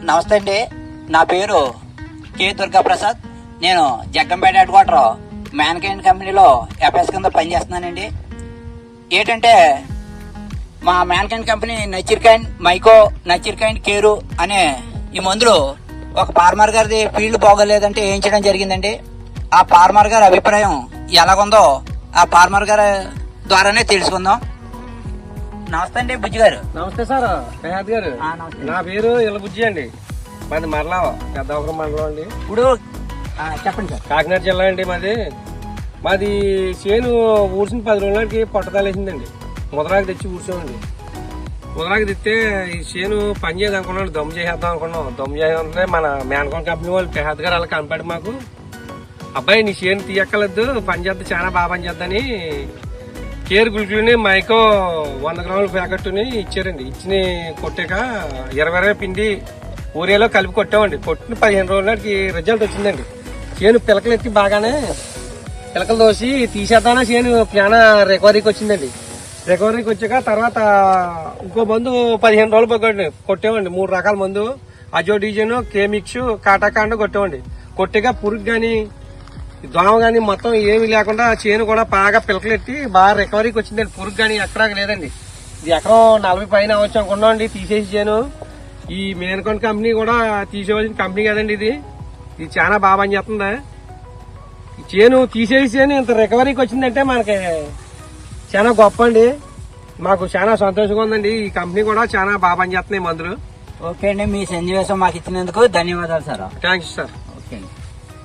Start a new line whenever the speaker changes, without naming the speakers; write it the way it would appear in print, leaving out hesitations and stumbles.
నమస్తే అండి. నా పేరు కె దుర్గాప్రసాద్. నేను జగ్గంపేట హెడ్ క్వార్టర్ మ్యాన్కైండ్ కంపెనీలో ఎఫ్ఎస్ కింద పనిచేస్తున్నానండి. ఏంటంటే మా మ్యాన్కైండ్ కంపెనీ నచిర్కైండ్ మైకో, నచిర్కైండ్ కేరు అనే ఈ మందులు ఒక ఫార్మర్ గారిది ఫీల్డ్ బాగోలేదంటే ఏం చేయడం జరిగిందండి. ఆ ఫార్మర్ గారి అభిప్రాయం ఎలాగుందో ఆ ఫార్మర్ గారి ద్వారానే తెలుసుకుందాం. నమస్తే అండి బుజ్జి గారు.
నమస్తే సార్ ప్రయాద్ గారు. నా పేరు ఇళ్ళ బుజ్జి అండి. మాది మరలా పెద్దవరం మండలం అండి.
ఇప్పుడు చెప్పండి సార్.
కాకినాడ జిల్లా అండి మాది చేను ఊడ్చిన 10 రోజులకి పొట్టతాలేసిందండి. ముదరాకు తెచ్చి ఊడ్చామండి. ముదరాకు తెస్తే ఈ చేను పని చేయదు అనుకున్నాను, దమ్ము చేసేద్దాం అనుకున్నాం. దమ్ము చేయాలంటే మన మ్యాన్కాన్ కంపెనీ వాళ్ళు ప్రయాద్ గారు అలా కనపడి మాకు, అబ్బాయి నీ చేను తీయక్కలేదు, పని చేద్దా చాలా బాగా పని చేద్దని కేర్ గుళికలని మైకో 100 గ్రాముల ప్యాకెట్ని ఇచ్చారండి. ఇచ్చిన కొట్టాక 20 పిండి ఊరియాలో కలిపి కొట్టామండి. కొట్టిన 15 రోజులకి రిజల్ట్ వచ్చిందండి. చేను పిలకలు ఎత్తి బాగానే పిలకలు దోసి తీసేద్దామని చేను చాలా రికవరీకి వచ్చిందండి. రికవరీకి వచ్చాక తర్వాత ఇంకో మందు 15 రోజులు కొట్టామండి. 3 రకాల మందు, అజో డీజన్, కేమిక్స్, కాటాకాండ కొట్టామండి. కొట్టాక పురుగు కానీ దోమ కానీ మొత్తం ఏమి లేకుండా చేను కూడా బాగా పిలకలెట్టి బాగా రికవరీకి వచ్చిందండి. పురుగు కానీ ఎక్కడా లేదండి. ఇది ఎకరం 40 పైన అవచ్చు అనుకున్నాం అండి తీసేసి చేను. ఈ మ్యాన్కాన్ కంపెనీ కూడా తీసేవలసిన కంపెనీ కదండి. ఇది చాలా బాగా పనిచేస్తుంది. ఈ చేను తీసేసి చేను ఇంత రికవరీకి వచ్చిందంటే మనకి చాలా గొప్ప అండి. మాకు చాలా సంతోషంగా ఉందండి. ఈ కంపెనీ కూడా చాలా బాగా పనిచేస్తున్నాయి మందులు.
ఓకే అండి, మీ సందేశం మాకు ఇచ్చినందుకు ధన్యవాదాలు సార్.
Thanks sir.
ఓకే అండి.